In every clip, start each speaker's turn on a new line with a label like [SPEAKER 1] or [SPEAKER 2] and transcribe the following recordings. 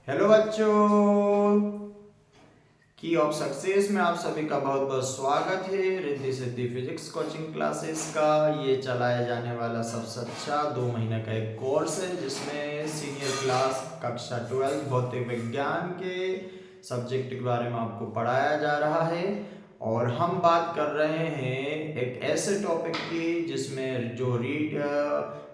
[SPEAKER 1] Hello बच्चों, की of success में आप सभी का बहुत बहुत स्वागत है। Riddhi Siddhi physics coaching classes का ये चलाया जाने वाला सबसे अच्छा 2 महीने का एक कोर्स है जिसमें सीनियर क्लास कक्षा 12 भौतिक विज्ञान के सब्जेक्ट के बारे में आपको पढ़ाया जा रहा है। और हम बात कर रहे हैं एक ऐसे टॉपिक की जिसमें जो रीड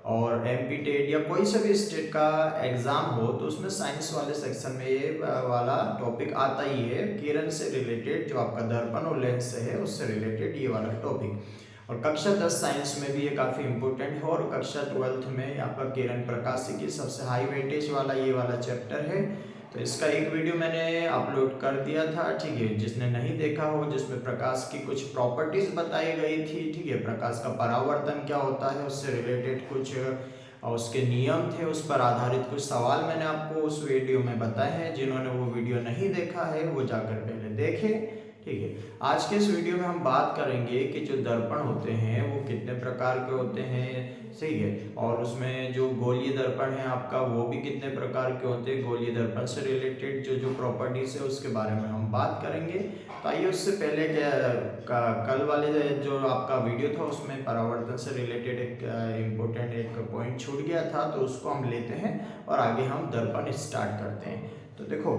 [SPEAKER 1] और एमपी टेट या कोई सा भी स्टेट का एग्जाम हो तो उसमें साइंस वाले सेक्शन में ये वाला टॉपिक आता ही है। किरण से रिलेटेड जो आपका दर्पण और लेंस से है उससे रिलेटेड ये वाला टॉपिक। और कक्षा 10 साइंस में भी ये काफ़ी इंपॉर्टेंट है। और कक्षा 12th में आपका किरण प्रकाशिकी सबसे हाई वेटेज वाला ये वाला चैप्टर है। तो इसका एक वीडियो मैंने अपलोड कर दिया था, ठीक है। जिसने नहीं देखा हो, जिसमें प्रकाश की कुछ प्रॉपर्टीज बताई गई थी, ठीक है। प्रकाश का परावर्तन क्या होता है उससे रिलेटेड कुछ उसके नियम थे, उस पर आधारित कुछ सवाल मैंने आपको उस वीडियो में बताए हैं। जिन्होंने वो वीडियो नहीं देखा है वो जाकर पहले देखें, ठीक है। आज के इस वीडियो में हम बात करेंगे कि जो दर्पण होते हैं वो कितने प्रकार के होते हैं, सही है। और उसमें जो गोलीय दर्पण है आपका वो भी कितने प्रकार के होते हैं। गोलीय दर्पण से रिलेटेड जो जो प्रॉपर्टीज है उसके बारे में हम बात करेंगे। तो आइए उससे पहले कल वाले जो आपका वीडियो था उसमें परावर्तन से रिलेटेड एक इम्पोर्टेंट एक पॉइंट छूट गया था, तो उसको हम लेते हैं और आगे हम दर्पण स्टार्ट करते हैं। तो देखो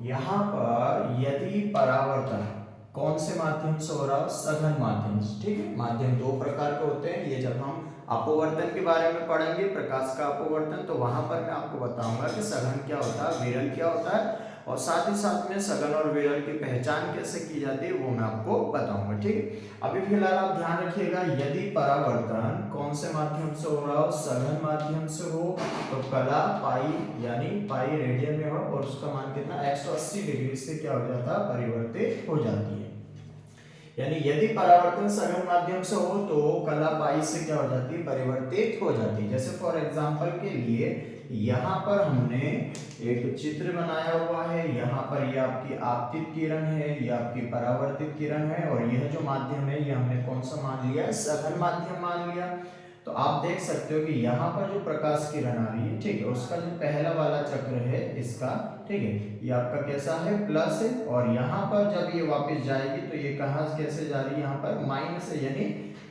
[SPEAKER 1] यहाँ पर यदि परावर्तन कौन से माध्यम से हो रहा है, सघन माध्यम से, ठीक है। माध्यम दो प्रकार के होते हैं। ये जब हम अपवर्तन के बारे में पढ़ेंगे, प्रकाश का अपवर्तन, तो वहां पर मैं आपको बताऊंगा कि सघन क्या होता है, विरल क्या होता है, और साथ ही साथ में सघन और विरल की पहचान कैसे की जाती है वो मैं आपको बताऊंगा, ठीक है। अभी फिलहाल आप ध्यान रखिएगा, यदि परावर्तन कौन से माध्यम से हो रहा हो, सघन माध्यम से हो, तो कला पाई यानी पाई रेडियन में हो और उसका मान कितना 180 डिग्री से क्या हो जाता है, परिवर्तित हो जाती है। यानी यदि परावर्तन सघन माध्यम से हो तो कला पाई से क्या हो जाती है, परिवर्तित हो जाती है। जैसे फॉर एग्जांपल के लिए यहाँ पर हमने एक चित्र बनाया हुआ है। यहाँ पर ये आपकी आपतित किरण है, ये आपकी परावर्तित किरण है, और यह जो माध्यम है ये हमने कौन सा मान लिया, सघन माध्यम मान लिया। तो आप देख सकते हो कि यहाँ पर जो प्रकाश किरण आ रही है, ठीक है, उसका जो पहला वाला चक्र है इसका, ठीक है, ये आपका कैसा है, प्लस है। और यहाँ पर जब ये वापस जाएगी तो ये कहाँ कैसे जा रही है, यहाँ पर माइनस है, यानी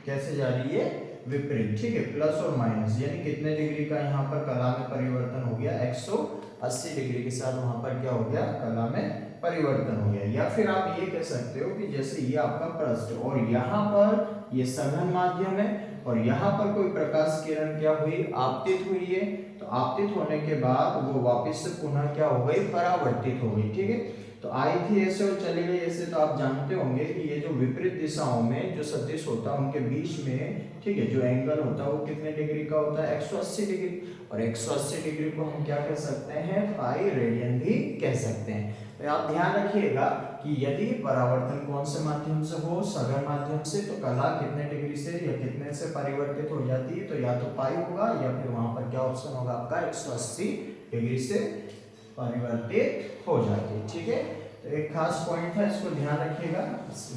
[SPEAKER 1] कैसे जा रही है, विपरीत, ठीक है। प्लस और माइनस यानी कितने डिग्री का यहाँ पर कला में परिवर्तन हो गया, 180 डिग्री के साथ वहां पर क्या हो गया, कला में परिवर्तन हो गया। या फिर आप ये कह सकते हो कि जैसे ये आपका पृष्ठ और यहाँ पर ये सघन माध्यम है और यहाँ पर कोई प्रकाश किरण क्या हुई, आपतित हुई है। तो आपतित होने के बाद वो वापस से पुनः क्या हो गई, परावर्तित हो गई, ठीक है। तो आई थी ऐसे और चली गई ऐसे। तो आप जानते होंगे कि ये जो विपरीत दिशाओं में जो सदिश होता है उनके बीच में, ठीक है, जो एंगल होता है वो कितने डिग्री का होता है, 180 डिग्री। और 180 डिग्री को हम क्या कह सकते हैं, पाई रेडियन भी कह सकते हैं। तो आप ध्यान रखिएगा कि यदि परावर्तन कौन से माध्यम से हो, सघन माध्यम से, तो कला कितने डिग्री से या कितने से परिवर्तित हो जाती है, तो या तो पाई होगा या फिर वहां पर क्या ऑप्शन होगा आपका, 180 डिग्री से परिवर्तित हो जाती है, ठीक है। तो एक खास पॉइंट है, इसको ध्यान रखिएगा।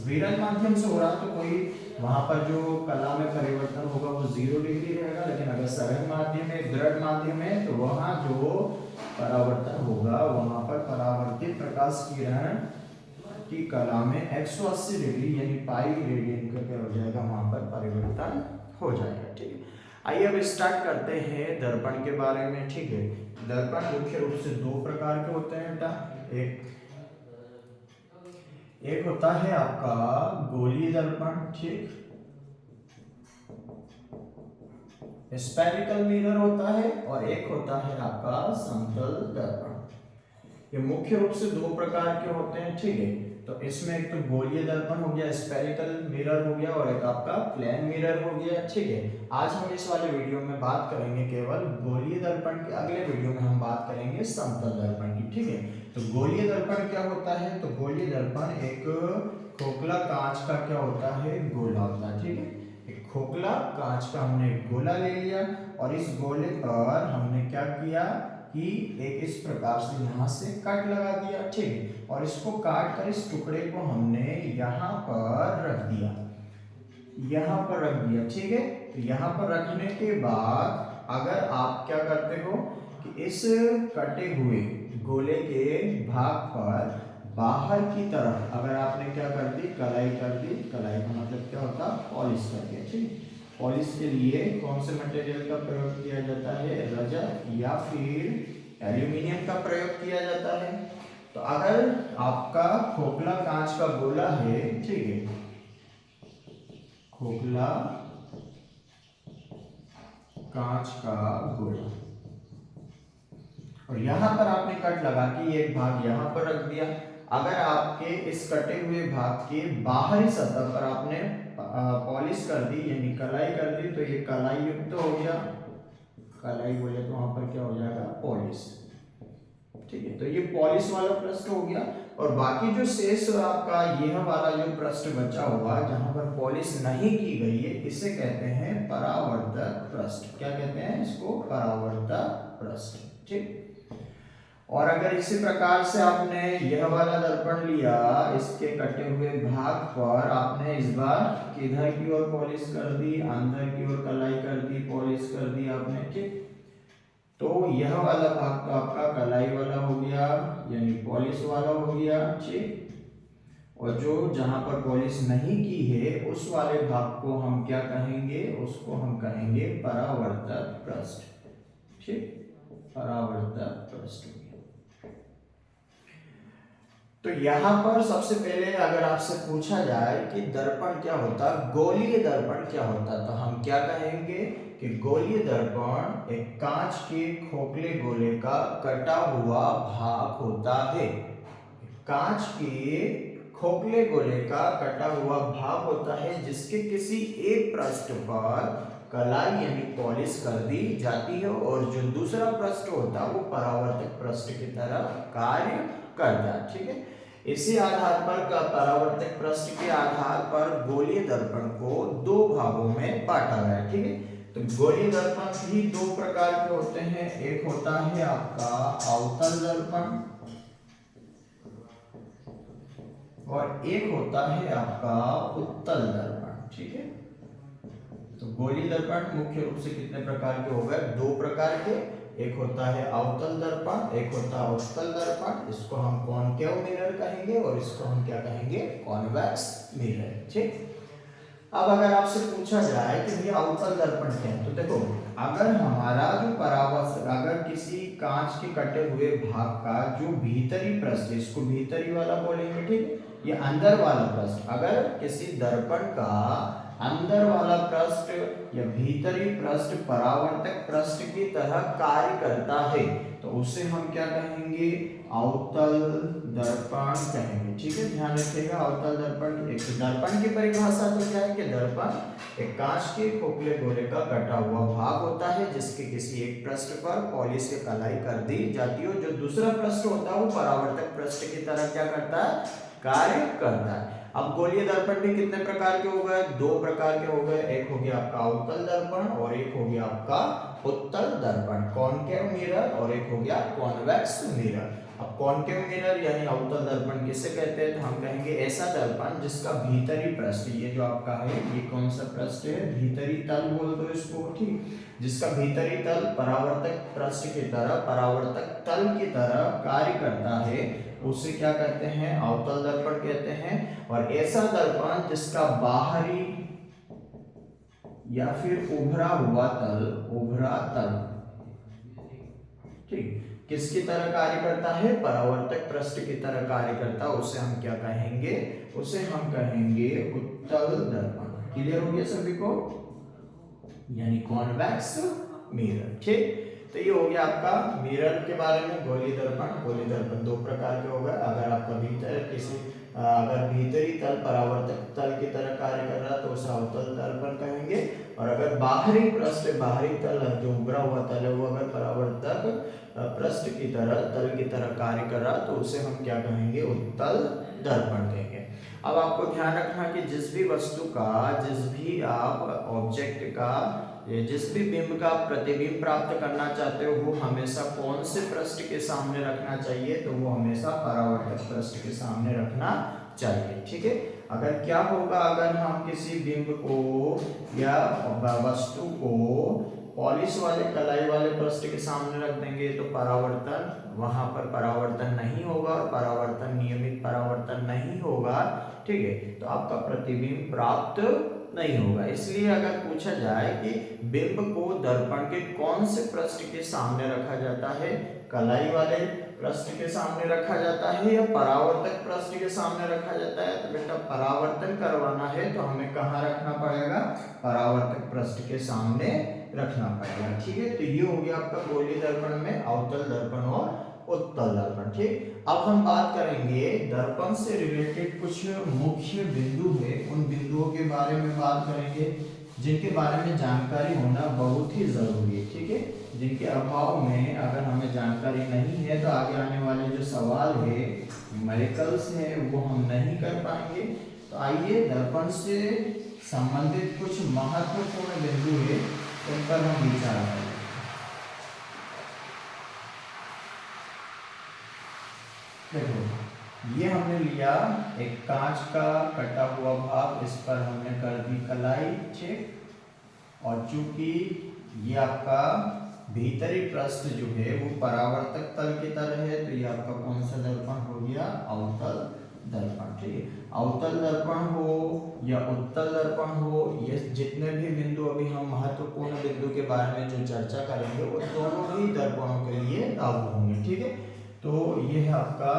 [SPEAKER 1] विरल माध्यम से हो रहा तो कोई वहां पर जो कला में परिवर्तन होगा वो 0 डिग्री रहेगा, लेकिन अगर सघन माध्यम है, दृढ़ माध्यम है, तो वहां जो परावर्तन होगा वहां पर परावर्तित प्रकाश किरण की कला में 180 डिग्री यानी पाई रेडियन का क्या हो जाएगा, वहां पर परिवर्तन हो जाएगा, ठीक है। आइए अब स्टार्ट करते हैं दर्पण के बारे में, ठीक है। दर्पण मुख्य रूप से दो प्रकार के होते हैं बेटा। एक होता है आपका गोलीय दर्पण, ठीक, स्फेरिकल मिरर होता है, और एक होता है आपका समतल दर्पण। ये मुख्य रूप से दो प्रकार के होते हैं, ठीक है। तो इसमें एक तो गोलीय दर्पण हो गया, स्फेरिकल मिरर हो गया, और एक आपका प्लेन मिरर हो गया, ठीक है। आज हम इस वाले वीडियो में बात करेंगे केवल गोलीय दर्पण की, अगले वीडियो में हम बात करेंगे समतल दर्पण की, ठीक है। तो गोलीय दर्पण क्या होता है, तो गोलीय दर्पण एक खोखला कांच का क्या होता है, गोला होता है, ठीक है। एक खोखला कांच का हमने एक गोला ले लिया और इस गोले पर हमने क्या किया कि एक इस प्रकार से यहाँ से कट लगा दिया, ठीक, और इसको काट कर इस टुकड़े को हमने यहाँ पर रख दिया, यहाँ पर रख दिया, ठीक है। तो यहाँ पर रखने के बाद अगर आप क्या करते हो कि इस कटे हुए गोले के भाग पर बाहर की तरफ अगर आपने क्या कर दी, कलाई कर दी, कलाई का मतलब क्या होता है, पॉलिश कर दिया। ठीक, पॉलिश के लिए कौन से मटेरियल का प्रयोग किया जाता है, रजत या फिर एल्यूमिनियम का प्रयोग किया जाता है। तो अगर आपका खोखला कांच का गोला है, ठीक है, खोखला कांच का गोला, और यहां पर आपने कट लगा के एक भाग यहां पर रख दिया। अगर आपके इस कटे हुए भाग के बाहरी सतह पर आपने पॉलिश कर दी यानी कलाई कर दी, तो ये कलाई युक्त हो गया, कलाई बोले तो वहां पर क्या हो जाएगा, पॉलिश। ठीक है, तो ये पॉलिश वाला पृष्ठ हो गया। और बाकी जो शेष आपका यह वाला जो पृष्ठ बचा हुआ जहां पर पॉलिश नहीं की गई है, इसे कहते हैं परावर्तक पृष्ठ। क्या कहते हैं इसको, परावर्तक पृष्ठ। ठीक, और अगर इसी प्रकार से आपने यह वाला दर्पण लिया, इसके कटे हुए भाग पर आपने इस बार किधर की ओर पॉलिश कर दी, अंदर की ओर कलाई कर दी, पॉलिश कर दी आपने। ठीक, तो यह वाला भाग तो आपका कलाई वाला हो गया यानी पॉलिश वाला हो गया। ठीक, और जो जहां पर पॉलिश नहीं की है उस वाले भाग को हम क्या कहेंगे, उसको हम कहेंगे परावर्तक पृष्ठ। ठीक, परावर्तक पृष्ठ। तो यहाँ पर सबसे पहले अगर आपसे पूछा जाए कि दर्पण क्या होता, गोलीय दर्पण क्या होता, तो हम क्या कहेंगे कि गोलीय दर्पण एक कांच के खोखले गोले का कटा हुआ भाग होता है। कांच के खोखले गोले का कटा हुआ भाग होता है जिसके किसी एक पृष्ठ पर कलाई यानी पॉलिश कर दी जाती है, और जो दूसरा पृष्ठ होता है वो परावर्तक पृष्ठ की तरह कार्य करता है। ठीक है, इसी आधार पर परावर्तक पृष्ठ के आधार पर गोलीय दर्पण को दो भागों में बांटा गया है। ठीक है, तो गोलीय दर्पण भी दो प्रकार के होते हैं, एक होता है आपका अवतल दर्पण और एक होता है आपका उत्तल दर्पण। ठीक है, तो गोलीय दर्पण मुख्य रूप से कितने प्रकार के हो गए, दो प्रकार के, एक होता है अवतल दर्पण, एक होता है उत्तल दर्पण। इसको हम कॉनकेव मिरर कहेंगे और इसको हम क्या कहेंगे, कॉन्वेक्स मिरर। ठीक, अब अगर आपसे पूछा जाए कि भैया अवतल दर्पण क्या है, तो देखो अगर हमारा जो परावर्तक, अगर किसी कांच के कटे हुए भाग का जो भीतरी पृष्ठ, इसको भीतरी वाला बोलेंगे। ठीक, ये अंदर वाला पृष्ठ, अगर किसी दर्पण का अंदर वाला पृष्ठ या भीतरी पृष्ठ परावर्तक पृष्ठ की तरह कार्य करता है तो उसे हम क्या कहेंगे, अवतल दर्पण कहेंगे। ठीक है, ध्यान रखिएगा, अवतल दर्पण, एक दर्पण की परिभाषा तो क्या है कि दर्पण एक कांच के खोखले गोले का कटा हुआ भाग होता है जिसके किसी एक पृष्ठ पर पॉलिश से कलाई कर दी जाती है, जो दूसरा पृष्ठ होता है वो परावर्तक पृष्ठ की तरह क्या करता है, कार्य करता है। अब गोलीय दर्पण भी कितने प्रकार के हो गए, दो प्रकार के हो गए, एक हो गया आपका अवतल दर्पण और एक हो गया आपका उत्तल दर्पण, कॉनकेव मिरर, और एक हो गया कॉन्वेक्स मिरर। अब कॉनकेव मिरर यानी अवतल दर्पण किसे कहते हैं, तो हम कहेंगे ऐसा दर्पण जिसका भीतरी पृष्ठ, ये जो आपका है ये कौन सा पृष्ठ है, भीतरी तल बोल दो इसको। ठीक, जिसका भीतरी तल परावर्तक पृष्ठ की तरह, परावर्तक तल की तरह कार्य करता है, उसे क्या कहते हैं, अवतल दर्पण कहते हैं। और ऐसा दर्पण जिसका बाहरी या फिर उभरा हुआ तल, उभरा तल, ठीक, किसकी तरह कार्य करता है, परावर्तक पृष्ठ की तरह कार्य करता है, उसे हम क्या कहेंगे, उसे हम कहेंगे उत्तल दर्पण। क्लियर हो गया सभी को, यानी कॉन्वेक्स मिरर। ठीक, तो ये हो गया आपका मिरर के बारे में, गोलीय दर्पण। गोलीय दर्पण दो प्रकार के हो गए, अगर आपका भीतर किसी अगर भीतरी तल परावर्तक तल की तरह कार्य कर रहा है तो उसे अवतल दर्पण कहेंगे, और अगर बाहरी पृष्ठ, बाहरी तल जो उभरा हुआ तल है वो अगर परावर्तक पृष्ठ की तरह, तल की तरह कार्य कर रहा तो उसे हम क्या कहेंगे, उत्तल दर्पण कहेंगे। अब आपको ध्यान रखना कि जिस भी वस्तु का, जिस भी आप ऑब्जेक्ट का, जिस भी बिंब का प्रतिबिंब प्राप्त करना चाहते हो वो हमेशा कौन से पृष्ठ के सामने रखना चाहिए, तो वो हमेशा परावर्तक पृष्ठ के सामने रखना चाहिए। ठीक है, अगर क्या होगा, अगर हम किसी बिंब को या वस्तु को पॉलिश वाले कलाई वाले पृष्ठ के सामने रख देंगे तो परावर्तन, वहां पर परावर्तन नहीं होगा और परावर्तन नियमित परावर्तन नहीं होगा, ठीक है, तो आपका प्रतिबिंब प्राप्त नहीं होगा। इसलिए अगर पूछा जाए कि बिंब को दर्पण के कौन से पृष्ठ के सामने रखा जाता है, कलाई वाले पृष्ठ के सामने रखा जाता है या परावर्तक पृष्ठ के सामने रखा जाता है, तो बेटा परावर्तन करवाना है तो हमें कहाँ रखना पड़ेगा, परावर्तक पृष्ठ के सामने रखना पड़ेगा, ठीक है। तो ये हो गया आपका गोलीय दर्पण में अवतल दर्पण और उत्तल दर्पण, ठीक। अब हम बात करेंगे दर्पण से रिलेटेड कुछ मुख्य बिंदु है, उन बिंदुओं के बारे में बात करेंगे जिनके बारे में जानकारी होना बहुत ही जरूरी है, ठीक है, जिनके अभाव में अगर हमें जानकारी नहीं है तो आगे आने वाले जो सवाल है न्यूमेरिकल्स है वो हम नहीं कर पाएंगे। तो आइए दर्पण से संबंधित कुछ महत्वपूर्ण बिंदु है उन पर हम विचार करें। देखो ये हमने लिया एक कांच का कटा हुआ भाग, इस पर हमने कर दी कलाई, ठीक, और चूंकि ये आपका भीतरी पृष्ठ जो है वो परावर्तक तल की तरह है, तो ये आपका कौन सा दर्पण हो गया, अवतल दर्पण, ठीक है। अवतल दर्पण हो या उत्तल दर्पण हो, ये जितने भी बिंदु अभी हम महत्वपूर्ण बिंदु के बारे में जो चर्चा करेंगे वो दोनों ही दर्पणों के लिए लागू होंगे, ठीक है। तो ये है आपका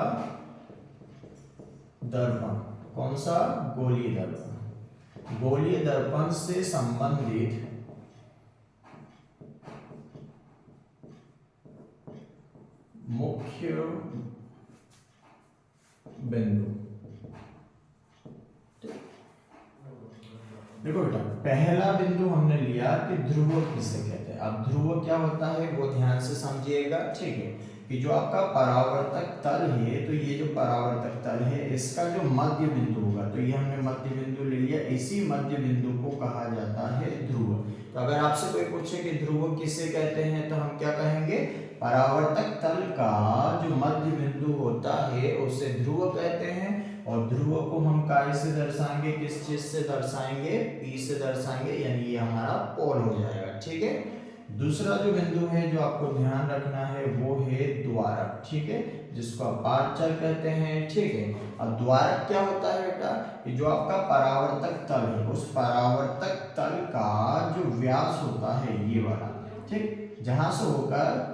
[SPEAKER 1] दर्पण, कौन सा, गोलीय दर्पण। गोलीय दर्पण से संबंधित मुख्य बिंदु, देखो बेटा पहला बिंदु हमने लिया कि ध्रुव किसे कहते हैं। अब ध्रुव क्या होता है वो ध्यान से समझिएगा, ठीक है, कि जो आपका परावर्तक तल है, तो ये जो परावर्तक तल है इसका जो मध्य बिंदु होगा, तो ये हमने मध्य बिंदु ले लिया, इसी मध्य बिंदु को कहा जाता है ध्रुव। तो अगर आपसे कोई पूछे कि ध्रुव किसे कहते हैं तो हम क्या कहेंगे, परावर्तक तल का जो मध्य बिंदु होता है उसे ध्रुव कहते हैं। और ध्रुव को हम काय से दर्शाएंगे, किस चीज से दर्शाएंगे, P से दर्शाएंगे, यानी ये हमारा पोल हो जाएगा, ठीक है। दूसरा जो बिंदु है जो आपको ध्यान रखना है वो है द्वारक, ठीक है, जिसको आप पार्चर कहते हैं, ठीक है। अब द्वारक क्या होता है बेटा, कि जो आपका परावर्तक तल है उस परावर्तक तल का जो व्यास होता है ये वाला, ठीक, जहां से होकर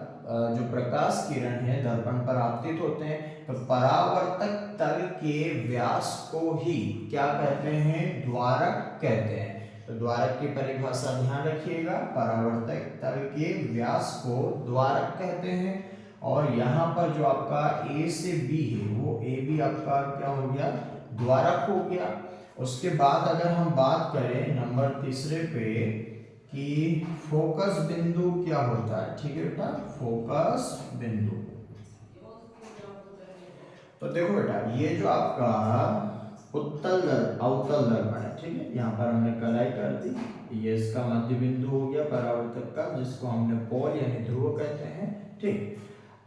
[SPEAKER 1] जो प्रकाश किरण है दर्पण पर आपतित होते हैं, तो परावर्तक तल के व्यास को ही क्या कहते हैं, द्वारक कहते हैं। तो द्वारक की परिभाषा ध्यान रखिएगा, परावर्तक तल के व्यास को द्वारक कहते हैं। और यहाँ पर जो आपका A से B है वो AB आपका क्या हो गया, द्वारक हो गया। उसके बाद अगर हम बात करें नंबर तीसरे पे कि फोकस बिंदु क्या होता है, ठीक है बेटा, फोकस बिंदु। तो देखो बेटा ये जो आपका उत्तल अवतल दर्पण है, ठीक है, यहाँ पर हमने कलाई कर दी, ये इसका मध्य बिंदु हो गया परावर्तक का, जिसको हमने पोल यानी ध्रुव कहते हैं, ठीक।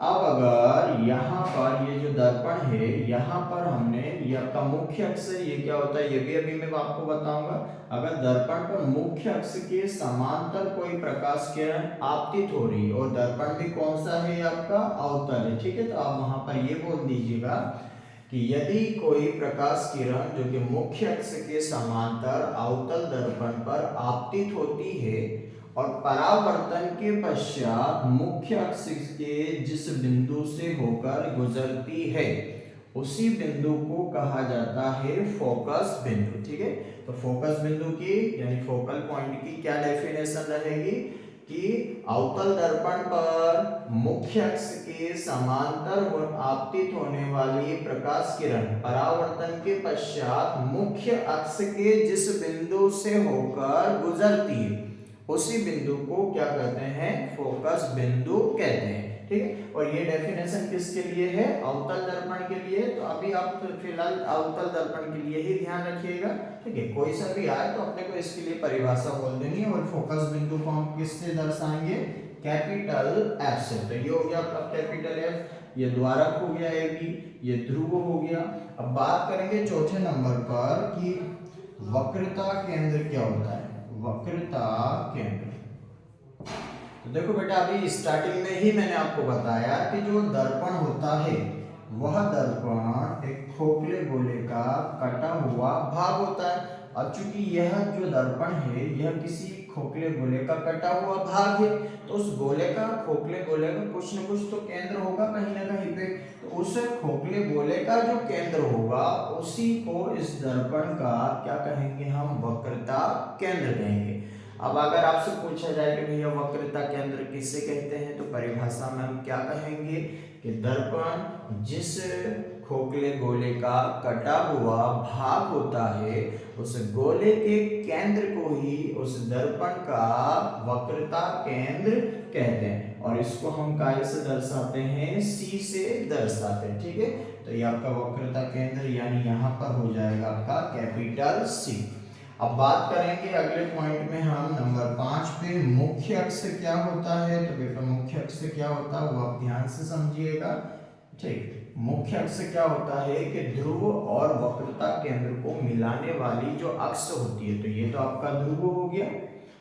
[SPEAKER 1] अब अगर यहाँ पर ये जो दर्पण है यहाँ पर हमने ये आपका मुख्य अक्ष है, ये क्या होता है ये भी अभी मैं आपको बताऊंगा। अगर दर्पण पर मुख्य अक्ष के समांतर कोई प्रकाश किरण आपतित हो रही और दर्पण भी कौन सा है आपका, अवतल है, ठीक है, तो आप वहां पर ये बोल दीजिएगा कि यदि कोई प्रकाश किरण जो कि मुख्य अक्ष के समांतर अवतल दर्पण पर आपतित होती है और परावर्तन के पश्चात मुख्य अक्ष के जिस बिंदु से होकर गुजरती है उसी बिंदु को कहा जाता है फोकस बिंदु, ठीक है। तो फोकस बिंदु की यानी फोकल पॉइंट की क्या डेफिनेशन रहेगी कि अवतल दर्पण पर मुख्य अक्ष के समांतर आपतित होने वाली प्रकाश किरण परावर्तन के पश्चात मुख्य अक्ष के जिस बिंदु से होकर गुजरती है उसी बिंदु को क्या कहते हैं, फोकस बिंदु कहते हैं, ठीक है। और ये डेफिनेशन किसके लिए है, अवतल दर्पण के लिए। तो अभी आप तो फिलहाल अवतल दर्पण के लिए ही ध्यान रखिएगा, ठीक है। कोई सा भी आए तो अपने को इसके लिए परिभाषा बोल देनी है। और फोकस बिंदु को हम किससे दर्शाएंगे, कैपिटल F से। तो ये हो गया आपका कैपिटल F, ये द्वारक हो गया AB, ये ध्रुव हो गया। अब बात करेंगे चौथे नंबर पर कि वक्रता केंद्र क्या होता है। वक्रता केंद्र तो देखो बेटा, अभी स्टार्टिंग में ही मैंने आपको बताया कि जो दर्पण होता है वह दर्पण एक खोखले गोले का कटा हुआ भाग होता है। अब चूंकि यह जो दर्पण है यह किसी खोखले गोले का कटा हुआ भाग है, तो उस गोले का, खोखले गोले का कुछ न कुछ तो केंद्र होगा कहीं ना कहीं पे। तो उस खोखले गोले का जो केंद्र होगा उसी को इस दर्पण का क्या कहेंगे हम, वक्रता केंद्र कहेंगे। अब अगर आपसे पूछा जाए कि भैया वक्रता केंद्र किसे कहते हैं, तो परिभाषा में हम क्या कहेंगे कि दर्पण जिस खोखले गोले का कटा हुआ भाग होता है उस गोले के केंद्र को ही उस दर्पण का वक्रता केंद्र कहते हैं, और इसको हम काय से दर्शाते हैं, सी से दर्शाते हैं। ठीक है, तो ये आपका वक्रता केंद्र यानी यहाँ पर हो जाएगा आपका कैपिटल सी। अब बात करेंगे अगले पॉइंट में हम नंबर 5 पे, मुख्य अक्ष क्या होता है। तो बेटा मुख्य अक्ष क्या होता है वो आप ध्यान से समझिएगा। ठीक, मुख्य अक्ष क्या होता है कि ध्रुव और वक्रता केंद्र को मिलाने वाली जो अक्ष होती है, तो ये तो आपका ध्रुव हो गया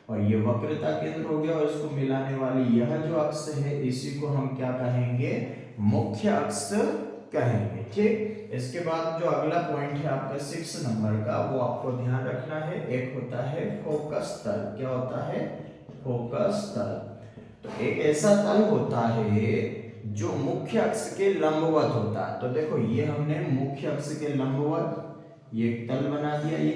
[SPEAKER 1] और ये वक्रता केंद्र हो गया, और इसको मिलाने वाली यह जो अक्ष है इसी को हम क्या कहेंगे, मुख्य अक्ष कहेंगे। ठीक, इसके बाद जो अगला पॉइंट है आपका 6 नंबर का, वो आपको ध्यान रखना है। एक होता है फोकस तल। क्या होता है, फोकस तल। तो एक ऐसा तल होता है जो मुख्य अक्ष के लंबवत होता है। तो देखो ये हमने मुख्य अक्ष के लंबवत ये एक तल बना दिया ये।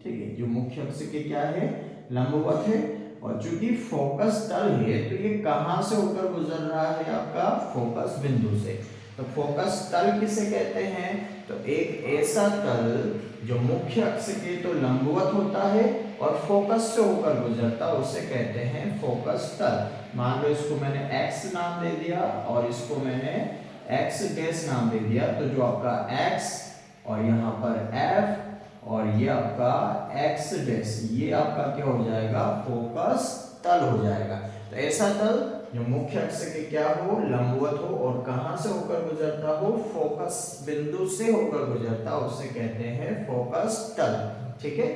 [SPEAKER 1] ठीक है, जो मुख्य अक्ष के क्या है, लंबवत है, और चूंकि फोकस तल है तो ये कहां से होकर गुजर रहा है, आपका फोकस बिंदु से। तो फोकस तल किसे कहते हैं, तो एक ऐसा तल जो मुख्य अक्ष के तो लंबवत होता है और फोकस से होकर गुजरता है उसे कहते हैं फोकस तल। मान लो इसको मैंने x नाम दे दिया और इसको मैंने x डैश नाम दे दिया, तो जो आपका x और यहाँ पर f और ये आपका x डैश, ये आपका क्या हो जाएगा, फोकस तल हो जाएगा। तो ऐसा तल जो मुख्य अक्ष के क्या हो, लंबवत हो और कहां से होकर गुजरता हो, फोकस बिंदु से होकर गुजरता, उसे कहते हैं फोकस तल। ठीक है,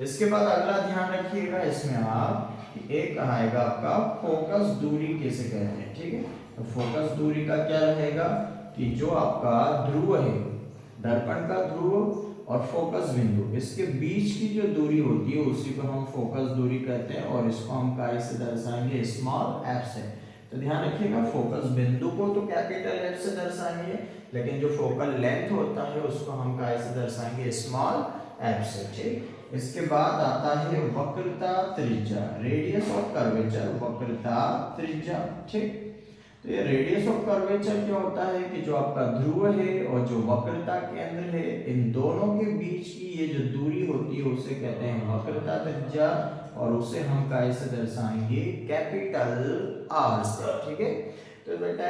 [SPEAKER 1] इसके बाद अगला ध्यान रखिएगा इसमें आप, एक आएगा आपका फोकस दूरी किसे कहते हैं। ठीक है, तो फोकस दूरी का क्या रहेगा कि जो आपका ध्रुव है, दर्पण का ध्रुव और फोकस बिंदु, इसके बीच की जो दूरी होती है उसी को हम फोकस दूरी कहते हैं, और इसको हम काय से दर्शाएंगे, स्मॉल एफ से। तो ध्यान रखिएगा, फोकस बिंदु को तो कैपिटल एफ से दर्शाएंगे, लेकिन जो फोकल लेंथ होता है उसको हम काय से दर्शाएंगे, स्मॉल एफ से। ठीक, इसके बाद आता है वक्रता त्रिज्या, रेडियस ऑफ कर्वेचर, वक्रता त्रिज्या। ठीक, तो ये रेडियस ऑफ कर्वेचर क्या होता है कि जो आपका ध्रुव है और जो वक्रता केंद्र है, इन दोनों के बीच की ये जो दूरी होती है उसे कहते हैं वक्रता त्रिज्या, और उसे हम काय से दर्शाएंगे, कैपिटल आर से। ठीक है, तो बेटा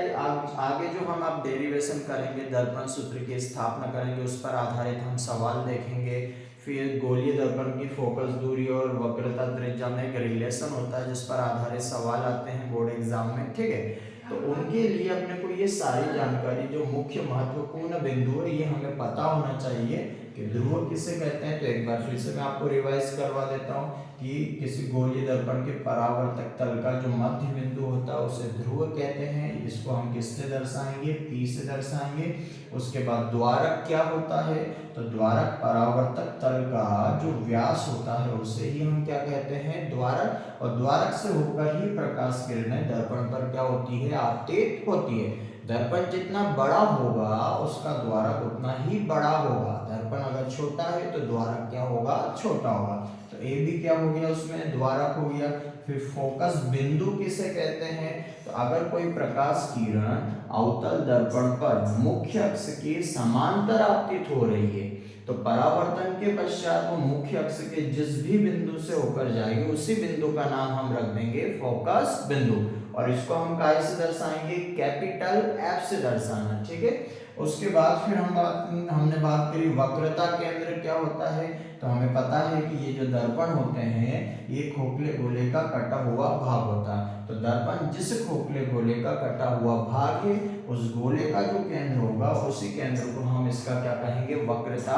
[SPEAKER 1] आगे जो हम आप डेरिवेशन करेंगे, दर्पण सूत्र की स्थापना करेंगे, उस पर आधारित हम सवाल देखेंगे। फिर गोलीय दर्पण की फोकस दूरी और वक्रता त्रिज्या में एक रिलेशन होता है जिस पर आधारित सवाल आते हैं बोर्ड एग्जाम में। ठीक है, तो उनके लिए अपने को ये सारी जानकारी जो मुख्य महत्वपूर्ण बिंदु है ये हमें पता होना चाहिए कि ध्रुव किसे कहते हैं। तो एक बार फिर से मैं आपको रिवाइज करवा देता हूँ कि किसी गोलीय दर्पण के परावर्तक तल का जो मध्य बिंदु होता है उसे ध्रुव कहते हैं। इसको हम किससे दर्शाएंगे, P से दर्शाएंगे। उसके बाद द्वारक क्या होता है, तो द्वारक परावर्तक तल का जो व्यास होता है उसे ही हम क्या कहते हैं, द्वारक। और द्वारक से होकर ही प्रकाश किरणें दर्पण पर क्या होती है, आपतित होती है। दर्पण जितना बड़ा होगा उसका द्वारक उतना ही बड़ा होगा। दर्पण अगर छोटा है तो द्वारक क्या होगा, छोटा होगा। तो ए भी क्या हो गया, उसमें द्वारक हो गया। फिर फोकस बिंदु किसे कहते हैं, तो अगर कोई प्रकाश किरण अवतल दर्पण पर मुख्य अक्ष के समांतर आपतित हो रही है तो परावर्तन के पश्चात वो मुख्य अक्ष के जिस भी बिंदु से होकर जाएगी उसी बिंदु का नाम हम रख देंगे फोकस बिंदु, और इसको हम काय से दर्शाएंगे, कैपिटल एफ से दर्शाना। ठीक है, उसके बाद फिर हमने बात करी वक्रता केंद्र क्या होता है। तो हमें पता है कि ये जो दर्पण होते हैं ये खोखले गोले का कटा हुआ भाग होता है। तो दर्पण जिस खोखले गोले का कटा हुआ भाग है उस गोले का जो केंद्र होगा उसी केंद्र को हम इसका क्या कहेंगे, वक्रता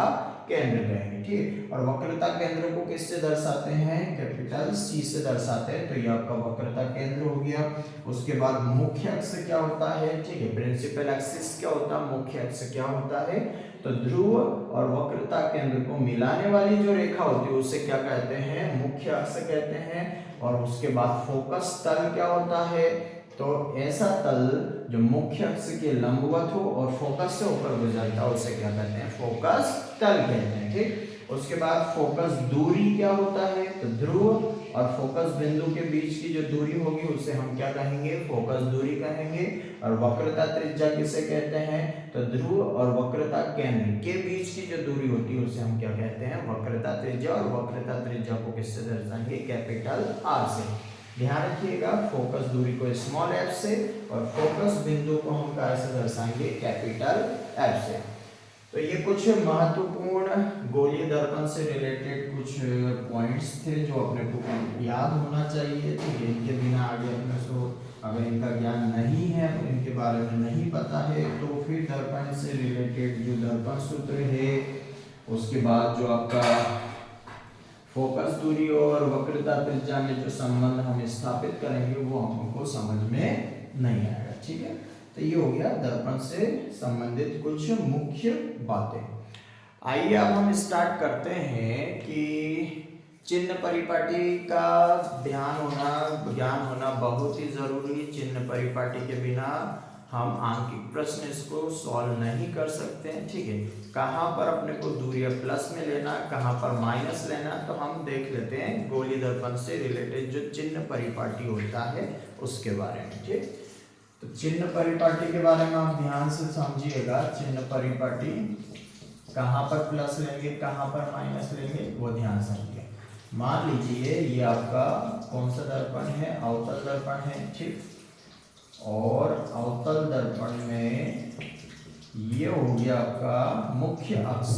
[SPEAKER 1] केंद्र कहेंगे। ठीक, और वक्रता केंद्र को किससे दर्शाते हैं, कैपिटल सी से दर्शाते हैं। तो ये आपका वक्रता केंद्र हो गया। उसके बाद मुख्य अक्ष क्या होता है, ठीक है, प्रिंसिपल एक्सिस क्या होता है, मुख्य अक्ष क्या होता है, तो ध्रुव और वक्रता केंद्र को मिलाने वाली जो रेखा होती है उसे क्या कहते हैं, मुख्य अक्ष कहते हैं। और उसके बाद फोकस तल क्या होता है, तो ऐसा तल जो मुख्य अक्ष के लंबवत हो और फोकस से ऊपर गुजरता है उसे क्या कहते हैं, फोकस तल कहते हैं। ठीक, उसके बाद फोकस दूरी क्या होता है, तो ध्रुव और फोकस बिंदु के बीच की जो दूरी होगी उसे हम क्या कहेंगे, फोकस दूरी कहेंगे। और वक्रता त्रिज्या किसे कहते हैं, तो ध्रुव और वक्रता केंद्र के बीच की जो दूरी होती है उसे हम क्या कहते हैं, वक्रता त्रिज्या। और वक्रता त्रिज्या को किससे दर्शाएंगे, कैपिटल आर से। ध्यान रखिएगा, फोकस दूरी को स्मॉल एफ से और फोकस बिंदु को हम कैसे दर्शाएंगे, कैपिटल एफ से। तो ये कुछ महत्वपूर्ण गोलीय दर्पण से रिलेटेड कुछ पॉइंट्स थे जो अपने को याद होना चाहिए। ठीक है, इनके बिना आगे अपने को अगर इनका ज्ञान नहीं है, इनके बारे में नहीं पता है, तो फिर दर्पण से रिलेटेड जो दर्पण सूत्र है, उसके बाद जो आपका फोकस दूरी और वक्रता त्रिज्या में जो संबंध हम स्थापित करेंगे वो हमको समझ में नहीं आएगा। ठीक है, तो ये हो गया दर्पण से संबंधित कुछ मुख्य बातें। आइए अब हम स्टार्ट करते हैं कि चिन्ह परिपाटी का ज्ञान होना बहुत ही जरूरी है। चिन्ह परिपाटी के बिना हम आंकिक प्रश्न इसको सॉल्व नहीं कर सकते हैं। ठीक है, कहाँ पर अपने को दूरी प्लस में लेना, कहाँ पर माइनस लेना, तो हम देख लेते हैं गोलीय दर्पण से रिलेटेड जो चिन्ह परिपाटी होता है उसके बारे में। ठीक, तो चिन्ह परिपाटी के बारे में आप ध्यान से समझिएगा। चिन्ह परिपाटी कहाँ पर प्लस लेंगे, कहाँ पर माइनस लेंगे, वो ध्यान समझिए। मान लीजिए ये आपका कौन सा दर्पण है, अवतल दर्पण है। ठीक, और अवतल दर्पण में ये हो गया आपका मुख्य अक्ष।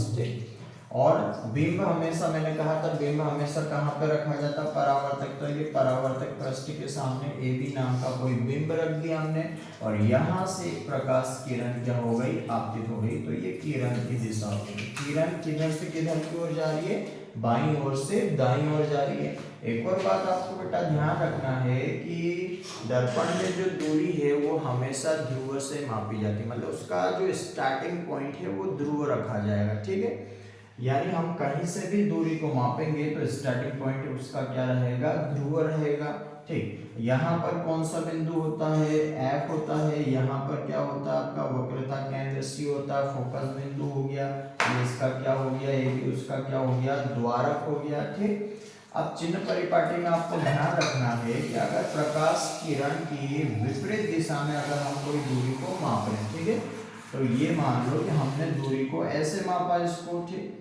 [SPEAKER 1] और बिंब हमेशा, मैंने कहा था बिंब हमेशा कहाँ पे रखा जाता, परावर्तक। तो ये परावर्तक पृष्ठ के सामने AB नाम का कोई बिंब रख दिया हमने, और यहाँ से प्रकाश किरण क्या हो गई, आपतित हो गई। तो ये किरण की दिशा हो गई। किरण किधर से किधर की ओर जा रही है, बाईं ओर से दाईं ओर जा रही है। एक और बात आपको बेटा ध्यान रखना है कि दर्पण में जो दूरी है वो हमेशा ध्रुव से मापी जाती है, मतलब उसका जो स्टार्टिंग पॉइंट है वो ध्रुव रखा जाएगा। ठीक है, यानी हम कहीं से भी दूरी को मापेंगे तो स्टार्टिंग पॉइंट उसका क्या रहेगा, ध्रुव रहेगा। ठीक, यहाँ पर कौन सा बिंदु होता है, F होता है। यहाँ पर क्या होता है आपका वक्रता केंद्र C होता है, फोकस बिंदु हो गया। ये इसका क्या हो गया, AB उसका क्या हो गया, द्वारक हो गया। ठीक, अब चिन्ह परिपाटी में आपको ध्यान रखना है कि अगर प्रकाश किरण की विपरीत दिशा में अगर हम कोई दूरी को माप रहे हैं, ठीक है, तो ये मान लो कि हमने दूरी को ऐसे मापा इसको। ठीक,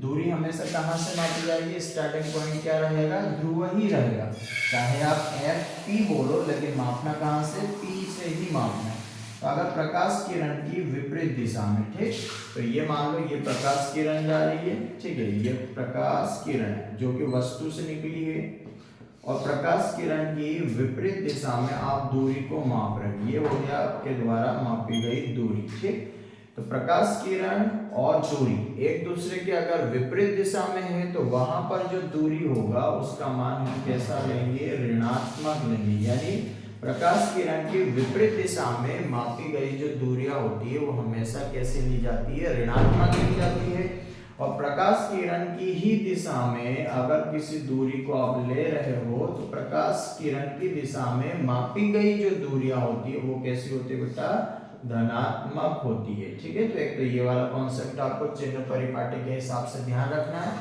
[SPEAKER 1] दूरी हमेशा कहाँ से मापी जाएगी, स्टार्टिंग पॉइंट क्या रहेगा, ध्रुव ही रहेगा। चाहे आप FP बोलो, लेकिन मापना कहाँ से, P से ही मापना है। तो अगर प्रकाश किरण की विपरीत दिशा में, ठीक, तो ये मान लो ये प्रकाश किरण जा रही है। ठीक है, ये प्रकाश किरण जो कि वस्तु से निकली है, और प्रकाश किरण की विपरीत दिशा में आप दूरी को माप रहे हैं। ये हो गया आपके द्वारा मापी गई दूरी। ठीक, तो प्रकाश किरण और दूरी एक दूसरे के अगर विपरीत दिशा में है तो वहां पर जो दूरी होगा उसका मान हम कैसा लेंगे, ऋणात्मक लेंगे। यानी प्रकाश किरण की विपरीत दिशा में मापी गई जो दूरियां होती है वो हमेशा कैसे ली जाती है, ऋणात्मक ली जाती है। और प्रकाश किरण की ही दिशा में अगर किसी दूरी को आप ले रहे हो तो प्रकाश किरण की दिशा में मापी गई जो दूरियां होती है वो कैसी होती है बेटा, धनात्मक होती है। ठीक है, तो एक तो ये वाला कॉन्सेप्ट आपको चिन्ह परिपाटी के हिसाब से ध्यान रखना है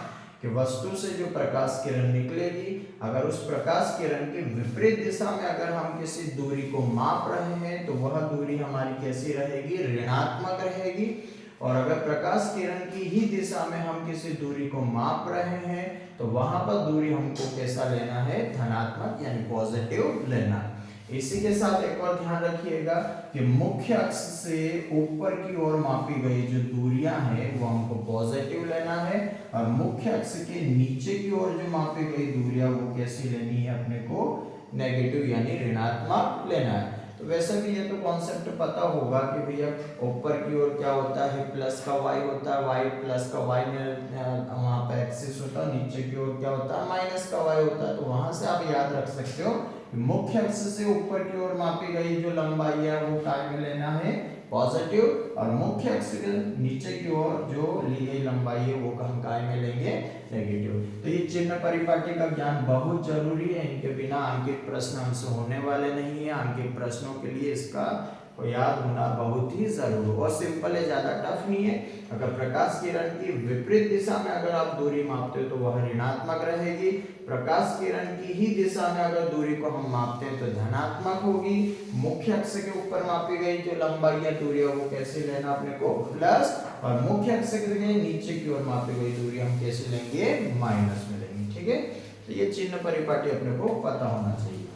[SPEAKER 1] कि वस्तु से जो प्रकाश किरण निकलेगी, अगर उस प्रकाश किरण की विपरीत दिशा में अगर हम किसी दूरी को माप रहे हैं तो वह दूरी हमारी कैसी रहेगी, ऋणात्मक रहेगी। और अगर प्रकाश किरण की ही दिशा में हम किसी दूरी को माप रहे हैं तो वहां पर दूरी हमको कैसा लेना है, धनात्मक यानी पॉजिटिव लेना है। इसी के साथ एक और ध्यान रखिएगा कि मुख्य अक्ष से ऊपर की ओर मापी गई जो दूरियां हैं वो हमको पॉजिटिव लेना है, और मुख्य अक्ष के नीचे की ओर जो मापी गई दूरियां वो कैसी लेनी है, अपने को नेगेटिव यानी ऋणात्मक लेना है। तो वैसे भी ये तो कॉन्सेप्ट पता होगा कि भैया ऊपर की ओर क्या होता है, प्लस का y होता है, y प्लस का y में वहाँ पे एक्सिस होता है, नीचे की ओर क्या होता है, माइनस का y होता है। तो वहां से आप याद रख सकते हो मुख्य अक्ष से ऊपर की ओर मापी गई जो लंबाई है वो काय में लेना है, पॉजिटिव, और मुख्य अक्ष के नीचे की ओर जो ली गई लंबाई है वो हम काय में लेंगे, नेगेटिव। तो ये चिन्ह परिपाटी का ज्ञान बहुत जरूरी है, इनके बिना अंकित प्रश्न हमसे होने वाले नहीं है। अंकित प्रश्नों के लिए इसका याद होना बहुत ही जरूरी और सिंपल है, ज्यादा टफ नहीं है। अगर प्रकाश किरण की विपरीत दिशा में अगर आप दूरी मापते हो तो वह ऋणात्मक रहेगी, प्रकाश किरण की ही दिशा में अगर दूरी को हम मापते हैं तो धनात्मक होगी। मुख्य अक्ष के ऊपर मापी गई जो लंबाई या दूरी है वो कैसे लेना अपने को, प्लस, और मुख्य अक्ष के नीचे की ओर मापी गई दूरी हम कैसे लेंगे, माइनस में लेंगे। ठीक है, तो ये चिन्ह परिपाटी अपने को पता होना चाहिए।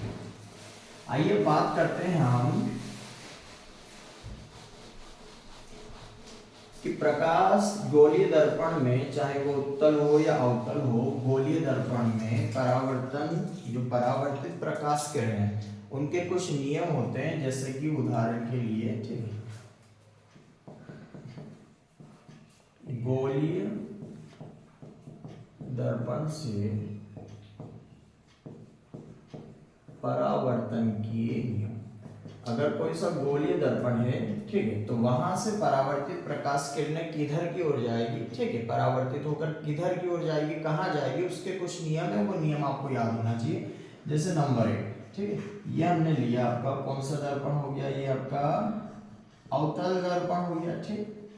[SPEAKER 1] आइए बात करते हैं हम कि प्रकाश गोलीय दर्पण में, चाहे वो उत्तल हो या अवतल हो, गोलीय दर्पण में परावर्तन, जो परावर्तित प्रकाश किरण है उनके कुछ नियम होते हैं। जैसे कि उदाहरण के लिए, ठीक है, गोलीय दर्पण से परावर्तन के नियम। अगर कोई सा गोलीय दर्पण है, ठीक है, तो वहां से परावर्तित प्रकाश किरणें किधर की ओर जाएगी, ठीक है, परावर्तित होकर किधर की ओर जाएगी, कहाँ जाएगी, उसके कुछ नियम है, वो नियम आपको याद होना चाहिए। जैसे नंबर 1, ठीक है, ये हमने लिया आपका कौन सा दर्पण हो गया, ये आपका अवतल दर्पण हो गया। ठीक,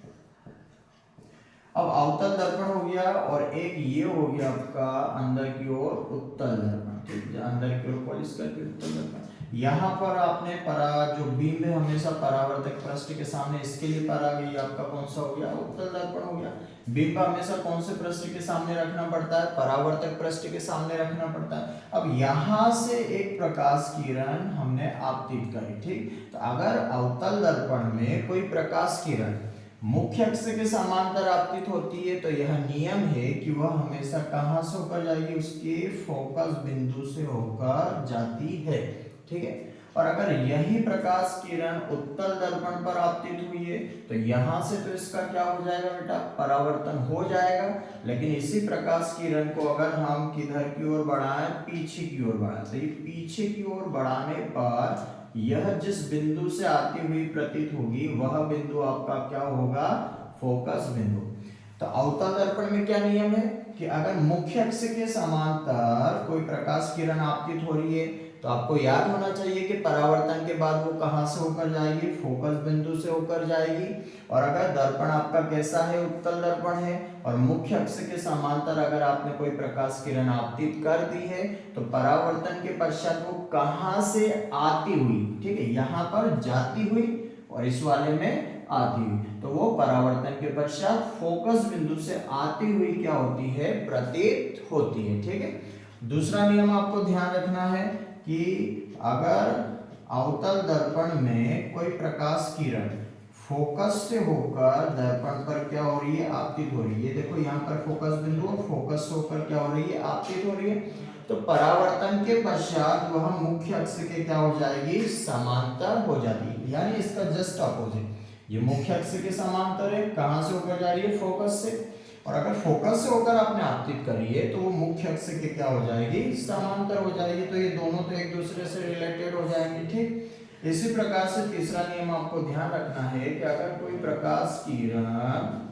[SPEAKER 1] अब अवतल दर्पण हो गया और एक ये हो गया आपका अंदर की ओर उत्तल दर्पण। ठीक, अंदर की ओर पॉलिश करके उत्तल दर्पण। यहाँ पर आपने जो बीम है हमेशा परावर्तक पृष्ठ के सामने, इसके लिए परा गई आपका कौन सा हो गया, उत्तल दर्पण हो गया। बीम का हमेशा कौन से पृष्ठ के सामने रखना पड़ता है, परावर्तक पृष्ठ के सामने रखना पड़ता है। अब यहाँ से एक प्रकाश किरण हमने आपतित करी, ठीक, तो अगर अवतल दर्पण में कोई प्रकाश किरण मुख्य अक्ष के समांतर आपतित होती है तो यह नियम है कि वह हमेशा कहां से होकर जाएगी, उसके फोकस बिंदु से होकर जाती है। ठीक है, और अगर यही प्रकाश किरण उत्तल दर्पण पर आपतित हुई है तो यहां से तो इसका क्या हो जाएगा बेटा, परावर्तन हो जाएगा। लेकिन इसी प्रकाश किरण को अगर हम किधर की ओर बढ़ाएं, पीछे की ओर बढ़ाएं, तो ये पीछे की ओर बढ़ाने पर यह जिस बिंदु से आती हुई प्रतीत होगी वह बिंदु आपका क्या होगा, फोकस बिंदु। तो अवतल दर्पण में क्या नियम है कि अगर मुख्य अक्ष के समांतर कोई प्रकाश किरण आपतित हो रही है तो आपको याद होना चाहिए कि परावर्तन के बाद वो कहां से होकर जाएगी, फोकस बिंदु से होकर जाएगी। और अगर दर्पण आपका कैसा है, उत्तल दर्पण है, और मुख्य अक्ष के समांतर अगर आपने कोई प्रकाश किरण आपतित कर दी है तो परावर्तन के पश्चात वो कहां से आती हुई, ठीक है, यहाँ पर जाती हुई और इस वाले में आती हुई, तो वो परावर्तन के पश्चात फोकस बिंदु से आती हुई क्या होती है, प्रतीत होती है। ठीक है, दूसरा नियम आपको ध्यान रखना है कि अगर अवतल दर्पण में कोई प्रकाश किरण फोकस से होकर दर्पण पर क्या हो रही है, आपतित हो रही है, देखो यहाँ पर फोकस बिंदु और फोकस से होकर क्या हो रही है, आपतित हो रही है, तो परावर्तन के पश्चात वह मुख्य अक्ष के क्या हो जाएगी, समांतर हो जाती है। यानी इसका जस्ट अपोजिट, ये मुख्य अक्ष के समांतर है, कहां से होकर जा रही है, फोकस से, और अगर फोकस से होकर आपने आपतित करी है तो वो मुख्य अक्ष के क्या हो जाएगी, समांतर हो जाएगी। तो ये दोनों तो एक दूसरे से रिलेटेड हो जाएंगे। ठीक, इसी प्रकार से तीसरा नियम आपको ध्यान रखना है कि अगर कोई प्रकाश किरण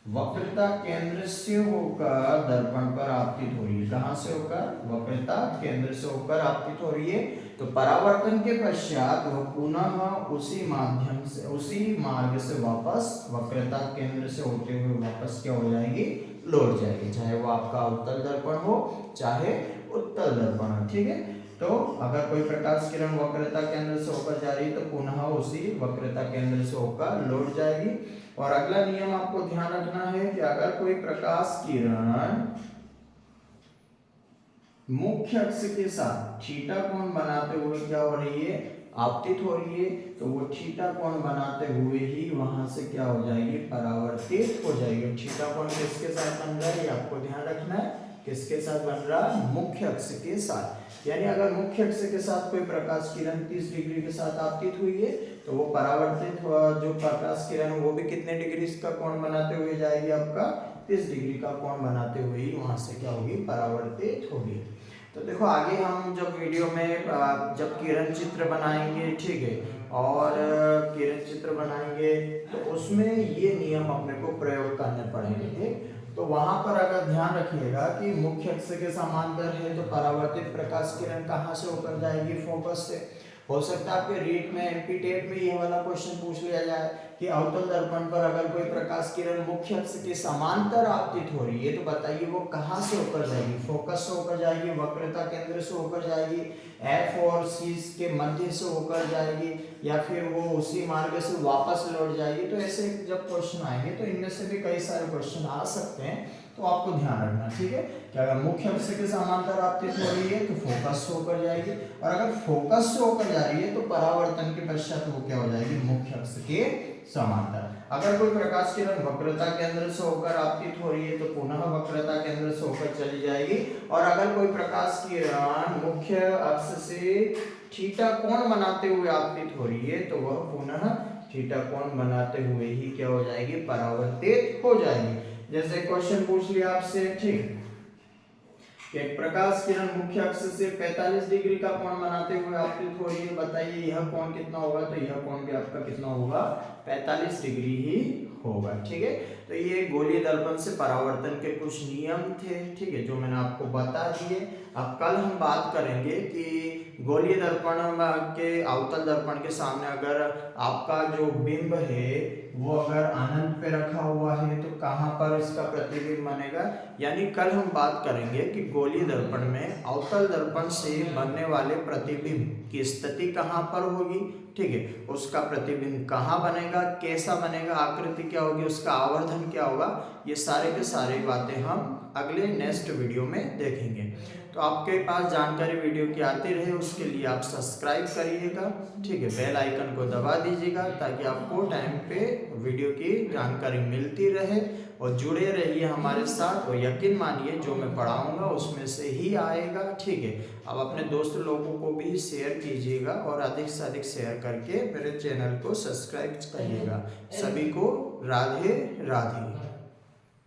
[SPEAKER 1] वक्रता केंद्र से होकर दर्पण पर आपतित हो रही है, कहां से होकर, वक्रता केंद्र से होकर आपतित हो रही है, तो परावर्तन के पश्चात वह पुनः उसी माध्यम से, उसी मार्ग से वापस वक्रता केंद्र से होते हुए वापस क्या हो जाएगी, लौट जाएगी, चाहे वो आपका उत्तल दर्पण हो चाहे उत्तल दर्पण हो। ठीक है, तो अगर कोई प्रकाश किरण वक्रता केंद्र से होकर जा रही है तो पुनः उसी वक्रता केंद्र से होकर लौट जाएगी। और अगला नियम आपको ध्यान रखना है कि अगर कोई प्रकाश किरण मुख्य अक्ष के साथ थीटा कोण बनाते हुए क्या हो रही है, आपतित हो रही है, तो वो थीटा कोण बनाते हुए ही वहां से क्या हो जाएगी, परावर्तित हो जाएगी। थीटा कोण किसके साथ बन रहा है, ये आपको ध्यान रखना है किसके साथ बन रहा, मुख्य अक्ष के साथ। यानी अगर मुख्य अक्ष के साथ कोई प्रकाश किरण 30 डिग्री के साथ आपतित हुई है तो वो परावर्तित जो प्रकाश किरण वो भी कितने डिग्री का कोण बनाते हुए जाएगी, आपका 30 डिग्री का कोण बनाते हुए ही वहां से क्या होगी, परावर्तित होगी। तो देखो आगे हम जब वीडियो में जब किरण चित्र बनाएंगे, ठीक है, और किरण चित्र बनाएंगे तो उसमें ये नियम अपने को प्रयोग करने पड़ेंगे, ठीक। तो वहां पर अगर ध्यान रखिएगा कि मुख्य अक्ष के समांतर है तो परावर्तित प्रकाश किरण कहाँ से होकर जाएगी, फोकस से। हो सकता है आपके रीट में एमपी टेट में ये वाला क्वेश्चन पूछ लिया जाए कि अवतल दर्पण पर अगर कोई प्रकाश किरण मुख्य अक्ष के समांतर आपतित हो रही है तो बताइए वो कहाँ से होकर जाएगी, फोकस से होकर जाएगी, वक्रता केंद्र से होकर जाएगी, एफ और सी के मध्य से होकर जाएगी, या फिर वो उसी मार्ग से वापस लौट जाएगी। तो ऐसे जब क्वेश्चन आएंगे तो इनमें से भी कई सारे क्वेश्चन आ सकते हैं, तो आपको ध्यान रखना, ठीक है, कि अगर मुख्य अक्ष के समांतर आपतित हो रही है तो फोकस से होकर जाएगी, और अगर फोकस से होकर जा रही है तो परावर्तन के पश्चात वो क्या हो जाएगी, मुख्य अक्ष के समांतर। अगर कोई प्रकाश किरण वक्रता केंद्र से होकर आपतित हो रही है तो पुनः वक्रता केंद्र से होकर चली जाएगी, और अगर कोई प्रकाश किरण मुख्य अक्ष से थीटा कोण बनाते हुए आपतित हो रही है तो वह पुनः थीटा कोण बनाते हुए ही क्या हो जाएगी, परावर्तित हो जाएगी। जैसे क्वेश्चन पूछ लिया आपसे, ठीक, कि एक प्रकाश किरण मुख्य अक्ष से 45 डिग्री का कोण बनाते हुए आपतित हो रही है, बताइए यह कोण कितना होगा, तो यह कोण भी आपका कितना होगा, 45 डिग्री ही होगा, ठीक है। तो ये गोलीय दर्पण से परावर्तन के कुछ नियम थे, ठीक है, जो मैंने आपको बता दिए। अब कल हम बात करेंगे कि गोलीय दर्पण के अवतल दर्पण के सामने अगर आपका जो बिंब है वो अगर अनंत पे रखा हुआ है तो कहाँ पर इसका प्रतिबिंब बनेगा। यानी कल हम बात करेंगे कि गोलीय दर्पण में अवतल दर्पण से बनने वाले प्रतिबिंब की स्थिति कहाँ पर होगी, ठीक है, उसका प्रतिबिंब कहाँ बनेगा, कैसा बनेगा, आकृति क्या होगी, उसका आवर्धन क्या होगा, ये सारे के सारे बातें हम अगले नेक्स्ट वीडियो में देखेंगे। तो आपके पास जानकारी वीडियो की आती रहे उसके लिए आप सब्सक्राइब करिएगा, ठीक है, बेल आइकन को दबा दीजिएगा ताकि आपको टाइम पे वीडियो की जानकारी मिलती रहे, और जुड़े रहिए हमारे साथ, और यकीन मानिए जो मैं पढ़ाऊंगा उसमें से ही आएगा, ठीक है। अब अपने दोस्त लोगों को भी शेयर कीजिएगा और अधिक से अधिक शेयर करके मेरे चैनल को सब्सक्राइब करिएगा। सभी को राधे राधे।